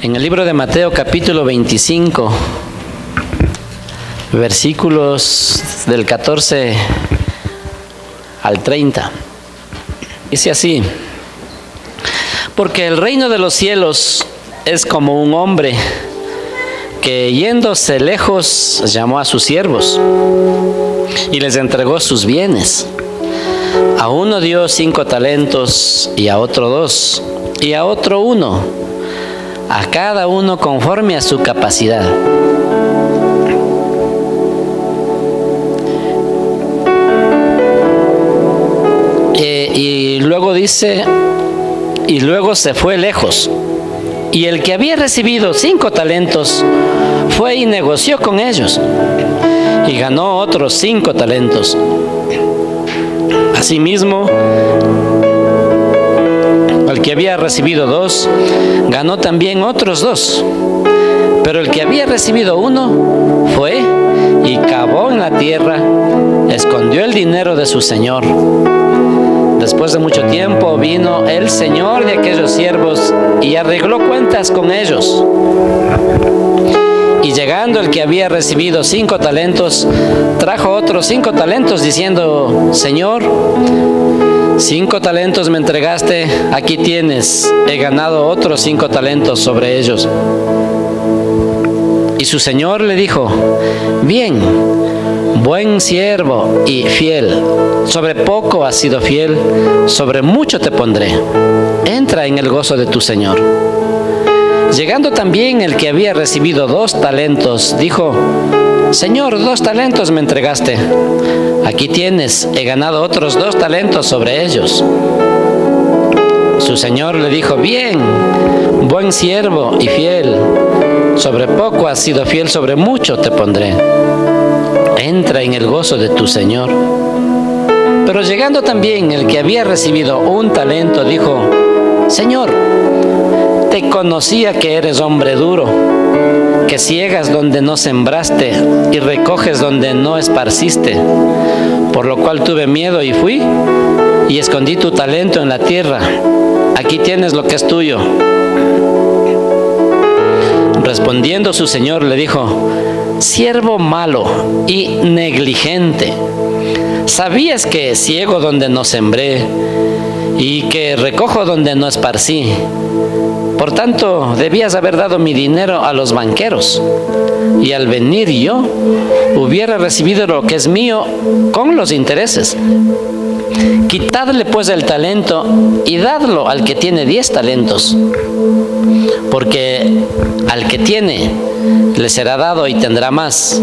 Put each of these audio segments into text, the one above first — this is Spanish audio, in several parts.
En el libro de Mateo capítulo 25, versículos del 14 al 30. Dice así: porque el reino de los cielos es como un hombre que yéndose lejos llamó a sus siervos y les entregó sus bienes. A uno dio 5 talentos, y a otro 2, y a otro 1, a cada uno conforme a su capacidad. Y luego dice, y luego se fue lejos. Y el que había recibido 5 talentos fue y negoció con ellos, y ganó otros 5 talentos. Asimismo, el que había recibido 2, ganó también otros 2. Pero el que había recibido 1, fue y cavó en la tierra, escondió el dinero de su señor. Después de mucho tiempo vino el señor de aquellos siervos y arregló cuentas con ellos. Y llegando el que había recibido 5 talentos, trajo otros 5 talentos, diciendo: Señor, 5 talentos me entregaste, aquí tienes, he ganado otros 5 talentos sobre ellos. Y su señor le dijo: bien, buen siervo y fiel, sobre poco has sido fiel, sobre mucho te pondré, entra en el gozo de tu señor. Llegando también el que había recibido 2 talentos, dijo: Señor, 2 talentos me entregaste, aquí tienes, he ganado otros 2 talentos sobre ellos. Su señor le dijo: bien, buen siervo y fiel, sobre poco has sido fiel, sobre mucho te pondré, entra en el gozo de tu señor. Pero llegando también el que había recibido 1 talento, dijo: Señor, te conocía que eres hombre duro, que ciegas donde no sembraste y recoges donde no esparciste, por lo cual tuve miedo y fui y escondí tu talento en la tierra. Aquí tienes lo que es tuyo. Respondiendo su señor le dijo: siervo malo y negligente, ¿sabías que ciego donde no sembré y que recojo donde no esparcí? Por tanto, debías haber dado mi dinero a los banqueros, y al venir yo hubiera recibido lo que es mío con los intereses. Quitadle pues el talento y dadlo al que tiene 10 talentos, porque al que tiene le será dado y tendrá más,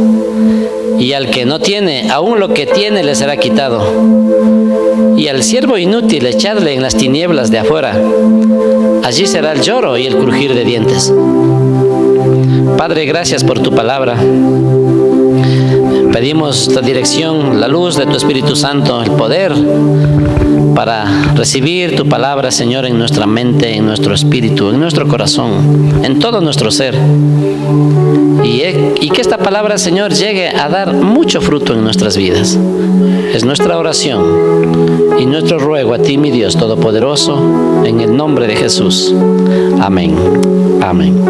y al que no tiene, aún lo que tiene le será quitado. Y al siervo inútil echadle en las tinieblas de afuera, allí será el lloro y el crujir de dientes. Padre, gracias por tu palabra. Pedimos la dirección, la luz de tu Espíritu Santo, el poder para recibir tu palabra, Señor, en nuestra mente, en nuestro espíritu, en nuestro corazón, en todo nuestro ser. Y que esta palabra, Señor, llegue a dar mucho fruto en nuestras vidas. Es nuestra oración y nuestro ruego a ti, mi Dios Todopoderoso, en el nombre de Jesús. Amén. Amén.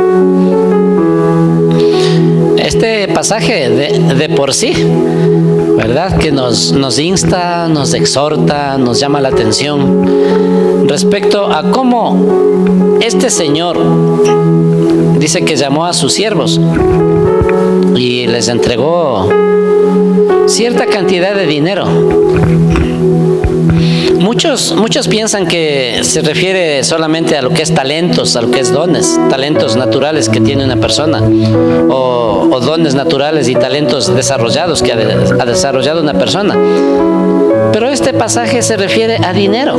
Este pasaje de por sí, ¿verdad?, que nos insta, nos exhorta, nos llama la atención respecto a cómo este Señor dice que llamó a sus siervos y les entregó cierta cantidad de dinero. Muchos piensan que se refiere solamente a lo que es talentos, a lo que es dones, talentos naturales que tiene una persona, o dones naturales y talentos desarrollados que ha desarrollado una persona. Pero este pasaje se refiere a dinero.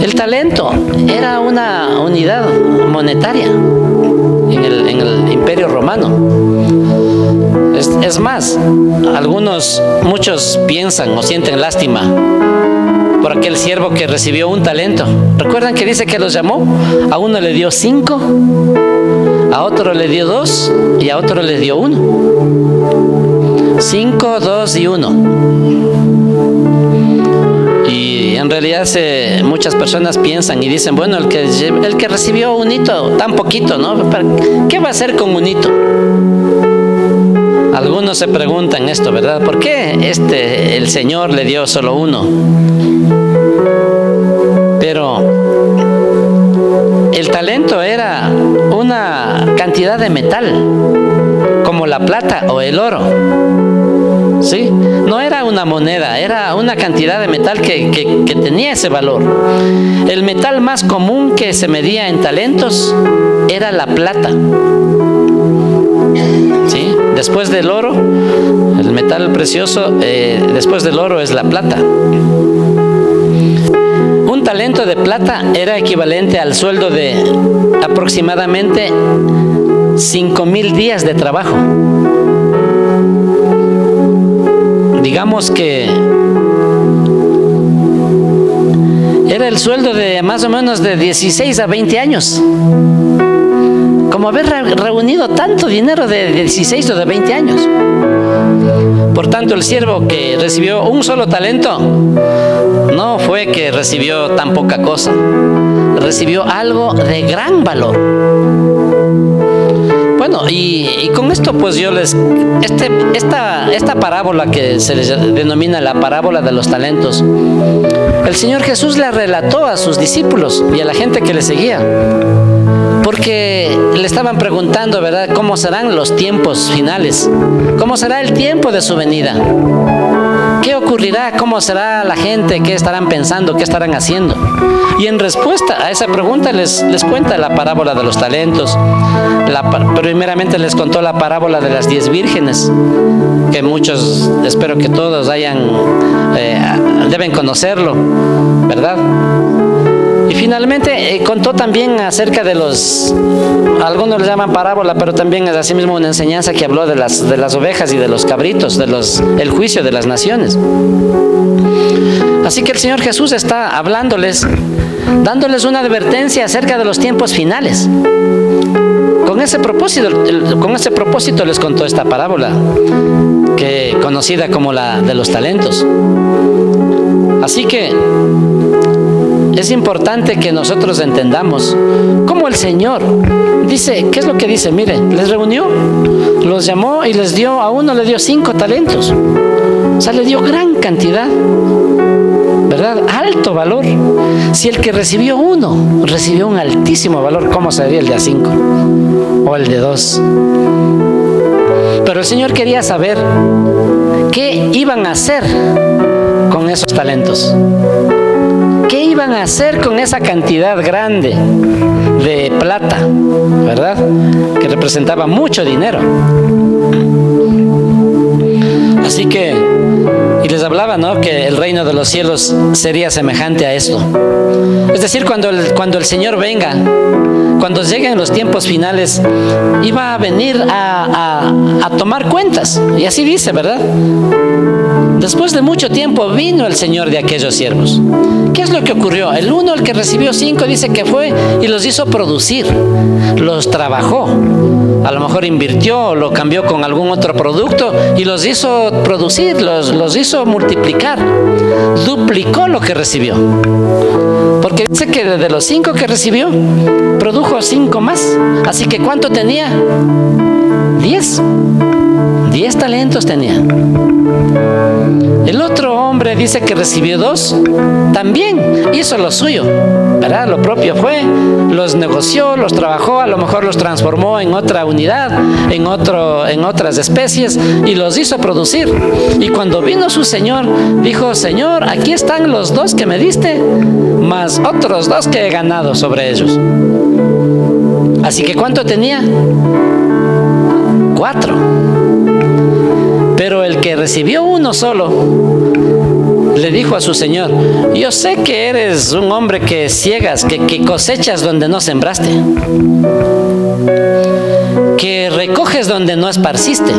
El talento era una unidad monetaria en el Imperio Romano. Es más, muchos piensan o sienten lástima por aquel siervo que recibió 1 talento. ¿Recuerdan que dice que los llamó? A uno le dio 5, a otro le dio 2 y a otro le dio 1. 5, 2 y 1. Y en realidad muchas personas piensan y dicen, bueno, el que recibió un hito, tan poquito, ¿no? ¿Qué va a hacer con un hito? Algunos se preguntan esto, ¿verdad? ¿Por qué el Señor le dio solo uno? Pero el talento era una cantidad de metal, como la plata o el oro. ¿Sí? No era una moneda, era una cantidad de metal que tenía ese valor. El metal más común que se medía en talentos era la plata. ¿Sí? Después del oro, el metal precioso, después del oro es la plata. Un talento de plata era equivalente al sueldo de aproximadamente 5,000 días de trabajo. Digamos que era el sueldo de más o menos de 16 a 20 años. Como haber reunido tanto dinero de 16 o de 20 años. Por tanto, el siervo que recibió un solo talento, no fue que recibió tan poca cosa. Recibió algo de gran valor. Bueno, y con esto pues yo esta parábola que se les denomina la parábola de los talentos, el Señor Jesús la relató a sus discípulos y a la gente que le seguía, porque le estaban preguntando, ¿verdad?, cómo serán los tiempos finales, cómo será el tiempo de su venida, qué ocurrirá, cómo será la gente, qué estarán pensando, qué estarán haciendo. Y en respuesta a esa pregunta les cuenta la parábola de los talentos. Primeramente les contó la parábola de las 10 vírgenes, que muchos, espero que todos deben conocerlo, ¿verdad? Y finalmente contó también acerca de algunos le llaman parábola, pero también es asimismo una enseñanza que habló de las ovejas y de los cabritos, el juicio de las naciones. Así que el Señor Jesús está hablándoles, dándoles una advertencia acerca de los tiempos finales. Con ese propósito les contó esta parábola, conocida como la de los talentos. Así que es importante que nosotros entendamos cómo el Señor dice, ¿qué es lo que dice? Mire, les reunió, los llamó y a uno le dio 5 talentos. O sea, le dio gran cantidad, ¿verdad? Alto valor. Si el que recibió 1 recibió un altísimo valor, ¿cómo sería el de 5? O el de 2. Pero el Señor quería saber qué iban a hacer con esos talentos. ¿Qué iban a hacer con esa cantidad grande de plata, verdad? Que representaba mucho dinero. Así que, y les hablaba, ¿no?, que el reino de los cielos sería semejante a esto. Es decir, cuando el Señor venga, cuando lleguen los tiempos finales, iba a venir a tomar cuentas. Y así dice, ¿verdad? Después de mucho tiempo vino el Señor de aquellos siervos. ¿Qué es lo que ocurrió? El que recibió 5 dice que fue y los hizo producir, los trabajó. A lo mejor invirtió, lo cambió con algún otro producto y los hizo producir, los hizo multiplicar. Duplicó lo que recibió. Porque dice que de los 5 que recibió, produjo 5 más. Así que ¿cuánto tenía? 10 talentos tenía. El otro hombre dice que recibió 2, también hizo lo suyo, ¿verdad? Lo propio fue, los negoció, los trabajó, a lo mejor los transformó en otra unidad, en otras especies y los hizo producir. Y cuando vino su señor, dijo: Señor, aquí están los 2 que me diste, más otros 2 que he ganado sobre ellos. Así que ¿cuánto tenía? 4. Pero el que recibió 1 solo le dijo a su señor: yo sé que eres un hombre que ciegas, que cosechas donde no sembraste, que recoges donde no esparciste.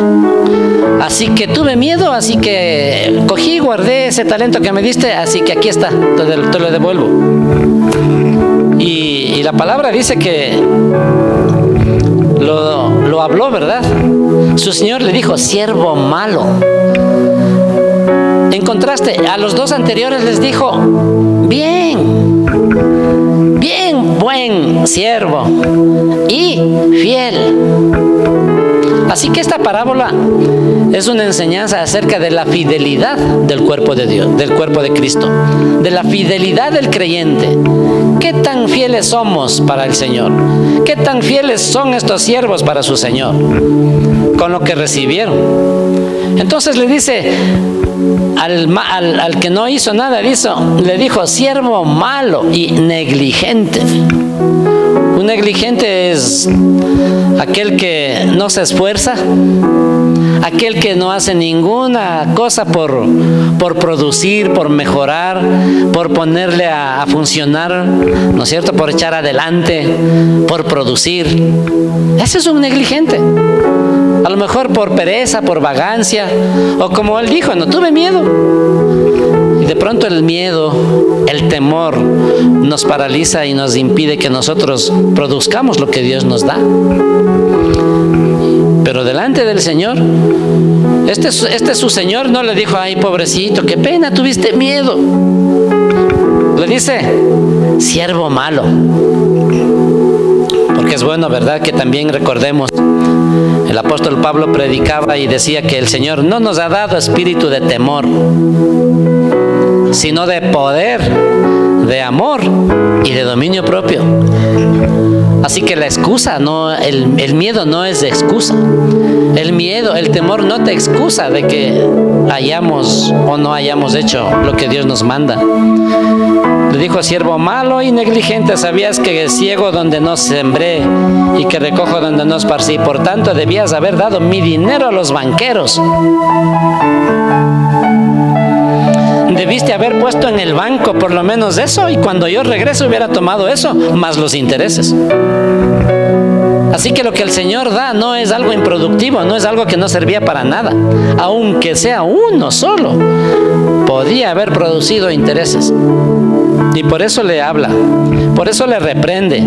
Así que tuve miedo, así que cogí y guardé ese talento que me diste, así que aquí está, te lo devuelvo. Y la palabra dice que lo habló, ¿verdad? Su señor le dijo: siervo malo. en contraste, a los dos anteriores les dijo, bien, buen siervo y fiel. Así que esta parábola es una enseñanza acerca de la fidelidad del cuerpo de Dios, del cuerpo de Cristo, de la fidelidad del creyente. ¿Qué tan fieles somos para el Señor? ¿Qué tan fieles son estos siervos para su Señor con lo que recibieron? Entonces le dice al que no hizo nada, le dijo, siervo malo y negligente. Un negligente es aquel que no se esfuerza, aquel que no hace ninguna cosa por producir, por mejorar, por ponerle a funcionar, ¿no es cierto?, por echar adelante, por producir. Ese es un negligente. A lo mejor por pereza, por vagancia, o como él dijo, no tuve miedo. Y de pronto el miedo, el temor nos paraliza y nos impide que nosotros produzcamos lo que Dios nos da. Pero delante del Señor, este su Señor no le dijo, ay, pobrecito, qué pena, tuviste miedo. Le dice, siervo malo. Porque es bueno, ¿verdad?, que también recordemos, el apóstol Pablo predicaba y decía que el Señor no nos ha dado espíritu de temor, sino de poder, de amor y de dominio propio. Así que la excusa, el miedo no es de excusa. El miedo, el temor no te excusa de que hayamos o no hayamos hecho lo que Dios nos manda. Le dijo, siervo malo y negligente, sabías que ciego donde no sembré y que recojo donde no esparcí. Por tanto, debías haber dado mi dinero a los banqueros. Debiste haber puesto en el banco por lo menos eso, y cuando yo regrese hubiera tomado eso, más los intereses. Así que lo que el Señor da no es algo improductivo, no es algo que no servía para nada. Aunque sea uno solo, podía haber producido intereses. Y por eso le habla, por eso le reprende.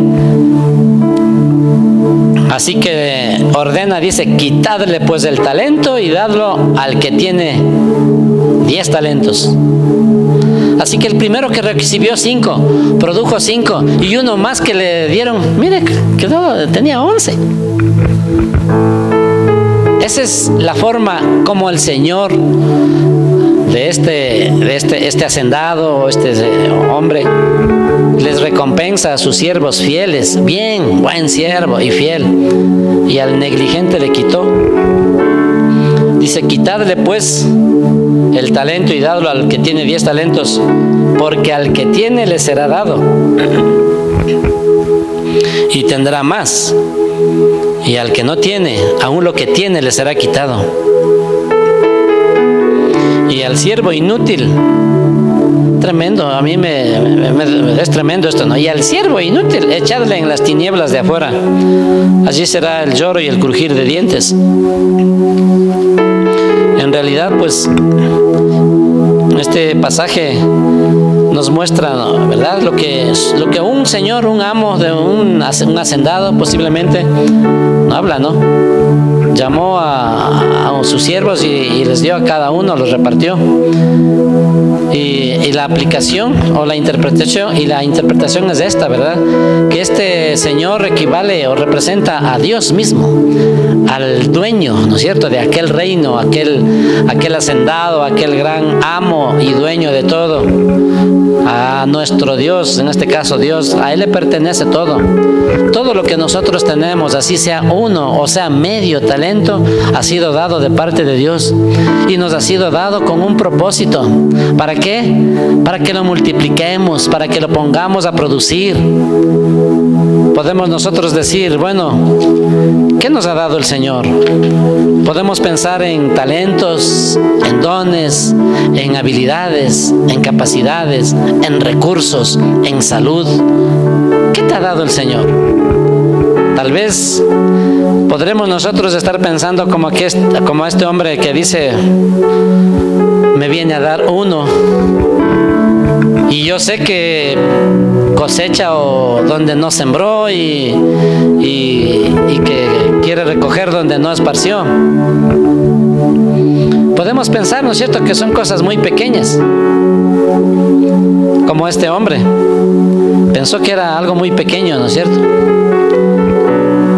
Así que ordena, dice, quitadle pues el talento y dadlo al que tiene 10 talentos. Así que el primero que recibió 5, produjo 5, y uno más que le dieron, mire, tenía 11. Esa es la forma como el Señor de este hacendado, este hombre, les recompensa a sus siervos fieles. Bien, buen siervo y fiel. Y al negligente le quitó. Dice, quitadle pues el talento y dadlo al que tiene 10 talentos, porque al que tiene le será dado y tendrá más, y al que no tiene, aún lo que tiene le será quitado. Y al siervo inútil, tremendo, a mí es tremendo esto, ¿no? Y al siervo inútil, echadle en las tinieblas de afuera, allí será el lloro y el crujir de dientes. En realidad, pues, este pasaje nos muestra, ¿no?, ¿verdad?, lo que un señor, un amo de un hacendado posiblemente no habla, ¿no? Llamó a sus siervos y les dio a cada uno, los repartió. Y la aplicación o la interpretación es esta, ¿verdad? Que este Señor equivale o representa a Dios mismo, al dueño, ¿no es cierto?, de aquel reino, aquel hacendado, aquel gran amo y dueño de todo. A nuestro Dios, en este caso Dios, a Él le pertenece todo. Todo lo que nosotros tenemos, así sea uno o sea medio talento, ha sido dado de parte de Dios y nos ha sido dado con un propósito. ¿Para qué? Para que lo multipliquemos, para que lo pongamos a producir. Podemos nosotros decir, bueno, ¿qué nos ha dado el Señor? Podemos pensar en talentos, en dones, en habilidades, en capacidades, en recursos, en salud. ¿Qué te ha dado el Señor? Tal vez podremos nosotros estar pensando como este hombre que dice, me viene a dar uno, y yo sé que cosecha o donde no sembró y que quiere recoger donde no esparció. podemos pensar, ¿no es cierto?, que son cosas muy pequeñas. Como este hombre pensó que era algo muy pequeño, ¿no es cierto?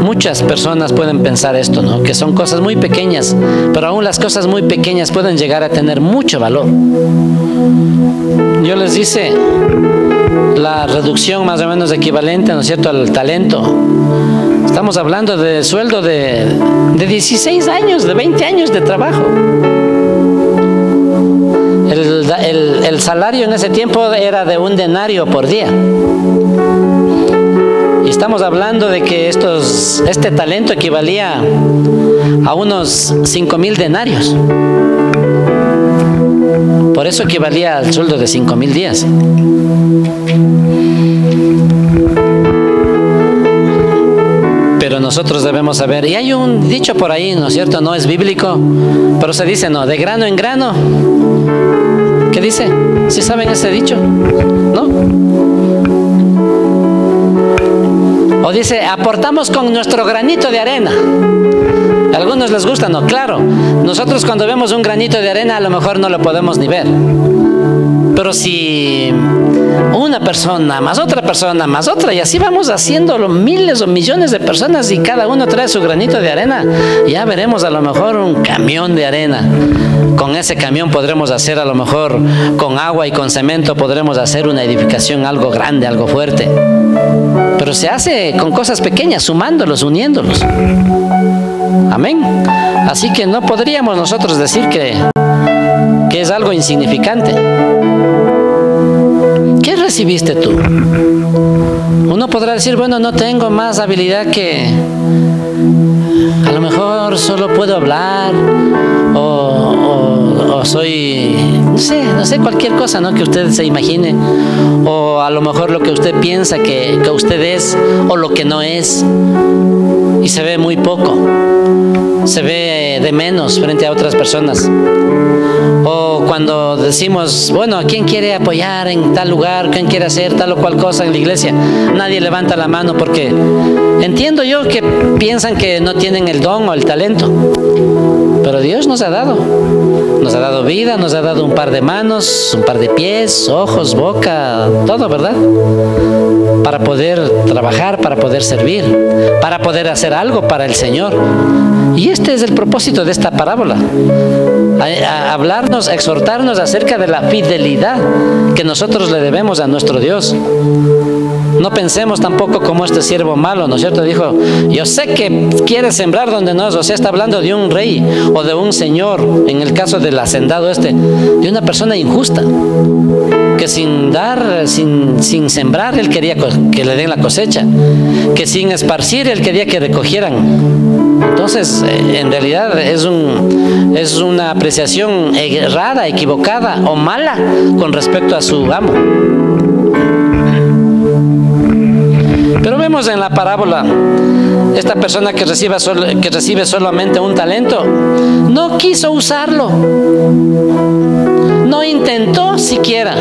Muchas personas pueden pensar esto, ¿no?, que son cosas muy pequeñas, pero aún las cosas muy pequeñas pueden llegar a tener mucho valor. Yo les hice la reducción más o menos equivalente, ¿no es cierto?, al talento. Estamos hablando de sueldo de 16 años, de 20 años de trabajo. El salario en ese tiempo era de 1 denario por día. Y estamos hablando de que este talento equivalía a unos 5.000 denarios. Por eso equivalía al sueldo de 5.000 días. Pero nosotros debemos saber, y hay un dicho por ahí, ¿no es cierto?, no es bíblico, pero se dice, ¿no?, de grano en grano. ¿Qué dice? ¿Sí saben ese dicho? ¿No? O dice, aportamos con nuestro granito de arena. A algunos les gusta, ¿no? Claro, nosotros cuando vemos un granito de arena a lo mejor no lo podemos ni ver. Pero si una persona, más otra, y así vamos haciéndolo miles o millones de personas y cada uno trae su granito de arena, ya veremos a lo mejor un camión de arena. Con ese camión podremos hacer a lo mejor, con agua y con cemento podremos hacer una edificación algo grande, algo fuerte. Pero se hace con cosas pequeñas, sumándolos, uniéndolos. Amén. Así que no podríamos nosotros decir que es algo insignificante. ¿Qué recibiste tú? Uno podrá decir, bueno, no tengo más habilidad que... A lo mejor solo puedo hablar o soy, no sé, cualquier cosa, ¿no?, que usted se imagine, o a lo mejor lo que usted piensa que usted es o lo que no es, y se ve muy poco, se ve de menos frente a otras personas. O cuando decimos, bueno, ¿quién quiere apoyar en tal lugar? ¿Quién quiere hacer tal o cual cosa en la iglesia? Nadie levanta la mano porque entiendo yo que piensan que no tienen el don o el talento. Pero Dios nos ha dado vida, nos ha dado un par de manos, un par de pies, ojos, boca, todo, ¿verdad? Para poder trabajar, para poder servir, para poder hacer algo para el Señor. Y este es el propósito de esta parábola. A hablarnos, a exhortarnos acerca de la fidelidad que nosotros le debemos a nuestro Dios. No pensemos tampoco como este siervo malo, ¿no es cierto? Dijo, yo sé que quiere sembrar donde no es. O sea, está hablando de un rey o de un señor, en el caso del hacendado de una persona injusta, que sin sembrar, él quería que le den la cosecha, que sin esparcir, él quería que recogieran. Entonces, en realidad es una apreciación errada, equivocada o mala con respecto a su amo. Pero vemos en la parábola, esta persona que recibe solamente un talento, no quiso usarlo, no intentó siquiera.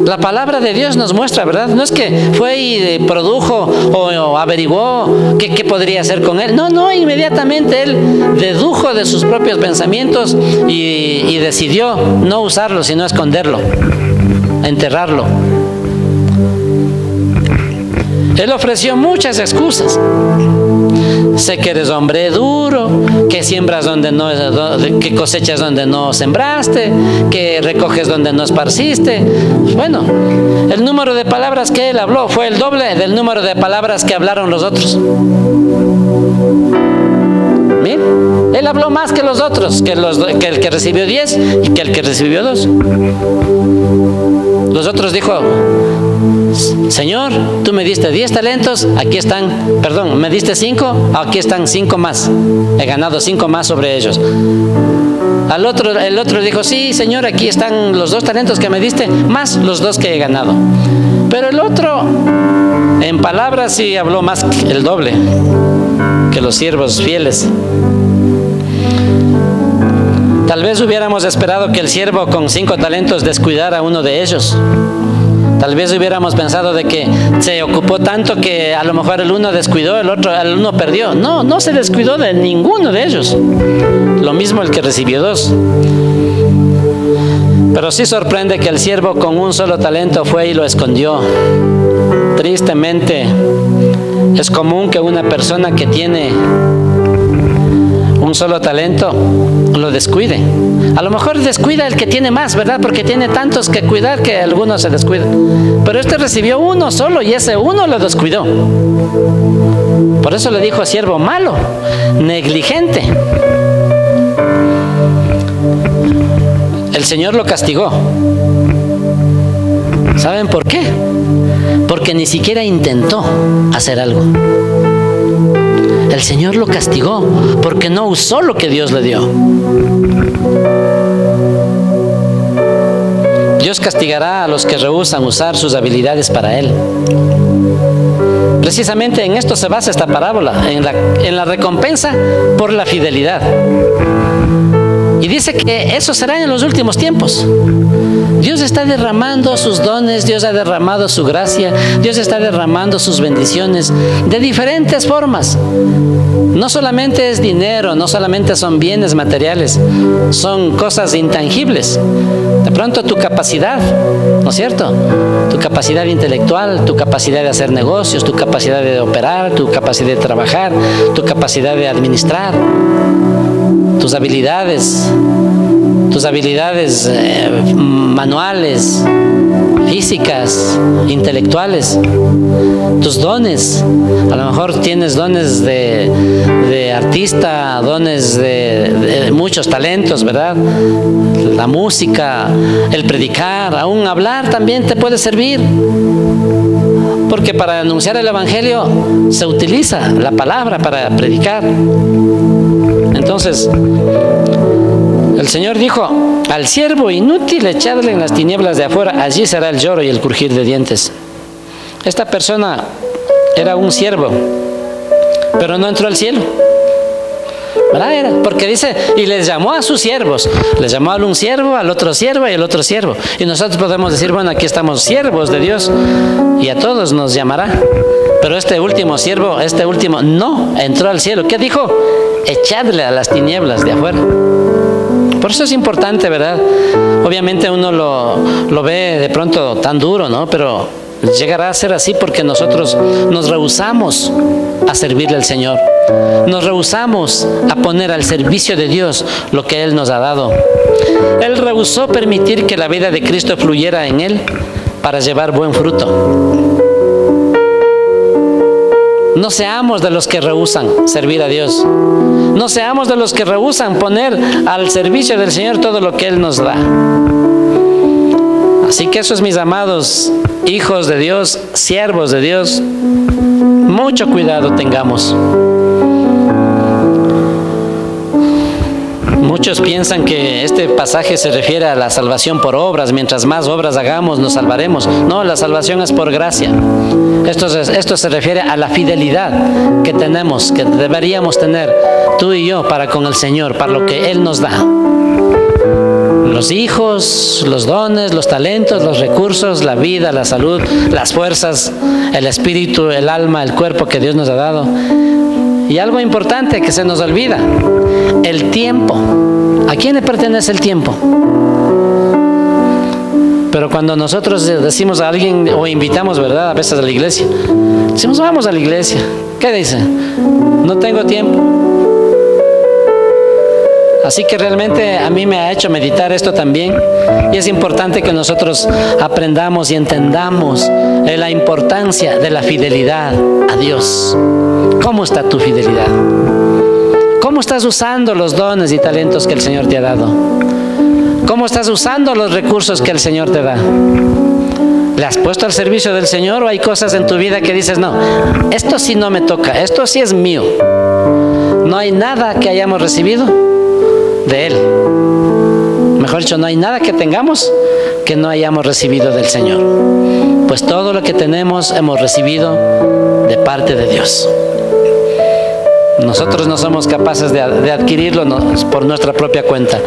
La palabra de Dios nos muestra, ¿verdad? No es que fue y produjo o averiguó qué podría hacer con él. No, inmediatamente él dedujo de sus propios pensamientos y decidió no usarlo, sino esconderlo, enterrarlo. Él ofreció muchas excusas. Sé que eres hombre duro, que siembras que cosechas donde no sembraste, que recoges donde no esparciste. Bueno, el número de palabras que él habló fue el doble del número de palabras que hablaron los otros. Bien, él habló más que los otros, que el que recibió 10 y que el que recibió 2. Los otros dijo, Señor, tú me diste 10 talentos, aquí están, perdón, me diste 5, aquí están 5 más, he ganado 5 más sobre ellos. El otro dijo, sí, Señor, aquí están los 2 talentos que me diste, más los 2 que he ganado. Pero el otro, en palabras, sí habló más el doble que los siervos fieles. Tal vez hubiéramos esperado que el siervo con 5 talentos descuidara uno de ellos, Tal vez hubiéramos pensado de que se ocupó tanto que a lo mejor el uno descuidó, el uno perdió. No, no se descuidó de ninguno de ellos. Lo mismo el que recibió 2. Pero sí sorprende que el siervo con un solo talento fue y lo escondió. Tristemente, es común que una persona que tiene un solo talento lo descuide. A lo mejor descuida el que tiene más, ¿verdad? Porque tiene tantos que cuidar que algunos se descuidan. Pero este recibió uno solo y ese uno lo descuidó. Por eso le dijo siervo malo, negligente. El Señor lo castigó. ¿Saben por qué? Porque ni siquiera intentó hacer algo. El Señor lo castigó porque no usó lo que Dios le dio. Dios castigará a los que rehúsan usar sus habilidades para Él. Precisamente en esto se basa esta parábola, en la recompensa por la fidelidad. Y dice que eso será en los últimos tiempos. Dios está derramando sus dones, Dios ha derramado su gracia, Dios está derramando sus bendiciones de diferentes formas. No solamente es dinero, no solamente son bienes materiales, son cosas intangibles. De pronto tu capacidad, ¿no es cierto? Tu capacidad intelectual, tu capacidad de hacer negocios, tu capacidad de operar, tu capacidad de trabajar, tu capacidad de administrar, tus habilidades manuales, físicas, intelectuales, tus dones. A lo mejor tienes dones de artista, dones de muchos talentos, ¿verdad? La música, el predicar, aún hablar también te puede servir. Porque para anunciar el Evangelio se utiliza la palabra para predicar. Entonces, el Señor dijo, al siervo inútil echadle en las tinieblas de afuera, allí será el lloro y el crujir de dientes. Esta persona era un siervo, pero no entró al cielo. ¿Verdad? Porque dice, y les llamó a sus siervos. Les llamó al un siervo, al otro siervo y al otro siervo. Y nosotros podemos decir, bueno, aquí estamos siervos de Dios y a todos nos llamará. Pero este último siervo, no entró al cielo. ¿Qué dijo? Echadle a las tinieblas de afuera. Por eso es importante, ¿verdad? Obviamente uno lo ve de pronto tan duro, ¿no? Pero llegará a ser así porque nosotros nos rehusamos a servirle al Señor. Nos rehusamos a poner al servicio de Dios lo que Él nos ha dado. Él rehusó permitir que la vida de Cristo fluyera en Él para llevar buen fruto. No seamos de los que rehúsan servir a Dios. No seamos de los que rehúsan poner al servicio del Señor todo lo que Él nos da. Así que esos, mis amados hijos de Dios, siervos de Dios, mucho cuidado tengamos. Muchos piensan que este pasaje se refiere a la salvación por obras. Mientras más obras hagamos, nos salvaremos. No, la salvación es por gracia. Esto se refiere a la fidelidad que tenemos, que deberíamos tener tú y yo para con el Señor, para lo que Él nos da. Los hijos, los dones, los talentos, los recursos, la vida, la salud, las fuerzas, el espíritu, el alma, el cuerpo que Dios nos ha dado. Y algo importante que se nos olvida, el tiempo. ¿A quién le pertenece el tiempo? Pero cuando nosotros decimos a alguien o invitamos, ¿verdad? A veces a la iglesia, decimos, vamos a la iglesia. ¿Qué dice? No tengo tiempo. Así que realmente a mí me ha hecho meditar esto también. Y es importante que nosotros aprendamos y entendamos la importancia de la fidelidad a Dios. ¿Cómo está tu fidelidad? ¿Cómo estás usando los dones y talentos que el Señor te ha dado? ¿Cómo estás usando los recursos que el Señor te da? ¿Le has puesto al servicio del Señor o hay cosas en tu vida que dices, no, esto sí no me toca, esto sí es mío? No hay nada que hayamos recibido de Él. Mejor dicho, no hay nada que tengamos que no hayamos recibido del Señor. Pues todo lo que tenemos hemos recibido de parte de Dios. Nosotros no somos capaces de adquirirlo por nuestra propia cuenta.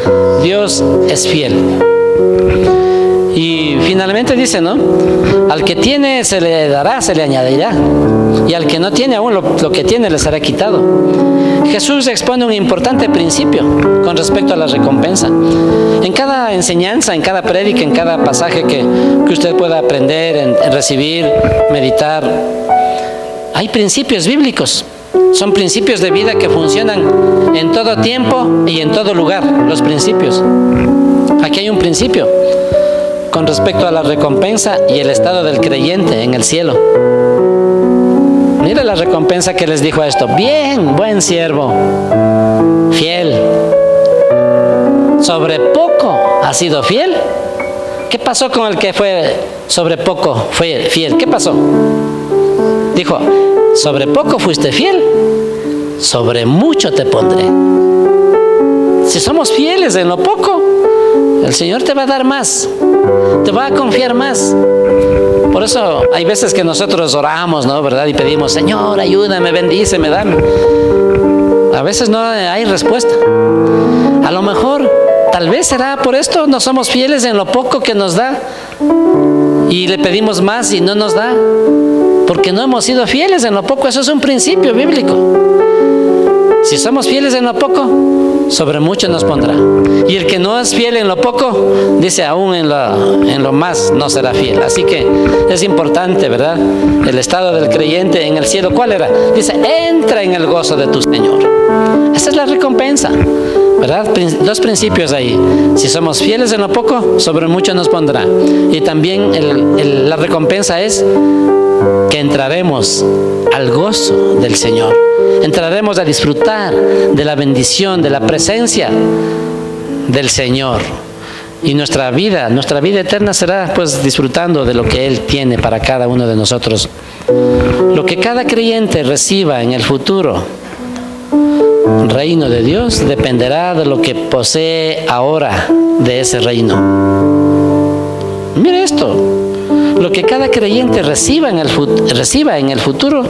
Dios es fiel. Y finalmente dice, ¿no? Al que tiene se le dará, se le añadirá. Y al que no tiene aún lo que tiene le será quitado. Jesús expone un importante principio con respecto a la recompensa. En cada enseñanza, en cada prédica, en cada pasaje que usted pueda aprender, en recibir, meditar, hay principios bíblicos. Son principios de vida que funcionan en todo tiempo y en todo lugar, los principios. Aquí hay un principio con respecto a la recompensa y el estado del creyente en el cielo. Mira la recompensa que les dijo a esto. Bien, buen siervo, fiel. Sobre poco has sido fiel. ¿Qué pasó con el que fue sobre poco fue fiel? ¿Qué pasó? Dijo, sobre poco fuiste fiel, sobre mucho te pondré. Si somos fieles en lo poco, el Señor te va a dar más, te va a confiar más. Por eso hay veces que nosotros oramos, ¿no? ¿Verdad? Y pedimos, Señor, ayúdame, bendíceme, dame. A veces no hay respuesta. A lo mejor, tal vez será por esto, no somos fieles en lo poco que nos da y le pedimos más y no nos da, porque no hemos sido fieles en lo poco. Eso es un principio bíblico. Si somos fieles en lo poco, sobre mucho nos pondrá. Y el que no es fiel en lo poco, dice, aún en lo más no será fiel. Así que es importante, ¿verdad? El estado del creyente en el cielo, ¿cuál era? Dice, entra en el gozo de tu Señor. Esa es la recompensa, ¿verdad? Dos principios ahí. Si somos fieles en lo poco, sobre mucho nos pondrá. Y también la recompensa es que entraremos al gozo del Señor. Entraremos a disfrutar de la bendición, de la presencia del Señor. Y nuestra vida eterna será pues disfrutando de lo que Él tiene para cada uno de nosotros. Lo que cada creyente reciba en el futuro reino de Dios dependerá de lo que posee ahora de ese reino. Mire esto. Lo que cada creyente reciba en el futuro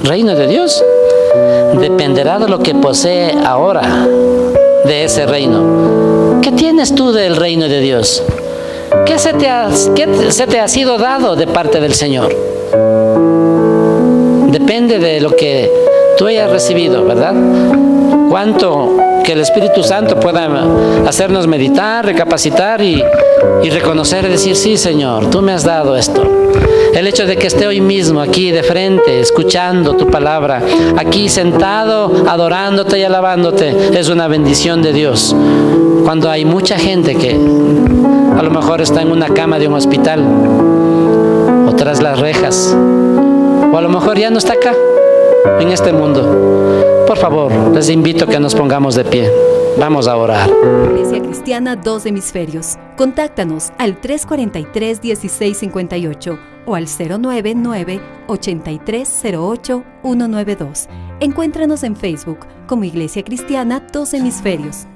reino de Dios dependerá de lo que posee ahora de ese reino. ¿Qué tienes tú del reino de Dios? ¿Qué se te ha sido dado de parte del Señor? Depende de lo que tú hayas recibido, ¿verdad? Cuánto que el Espíritu Santo pueda hacernos meditar, recapacitar y reconocer y decir, sí, Señor, tú me has dado esto. El hecho de que esté hoy mismo aquí de frente, escuchando tu palabra, aquí sentado, adorándote y alabándote, es una bendición de Dios. Cuando hay mucha gente que a lo mejor está en una cama de un hospital, o tras las rejas, o a lo mejor ya no está acá, en este mundo. Por favor, les invito a que nos pongamos de pie. Vamos a orar. Iglesia Cristiana Dos Hemisferios. Contáctanos al 343-1658 o al 099-8308-192. Encuéntranos en Facebook como Iglesia Cristiana Dos Hemisferios.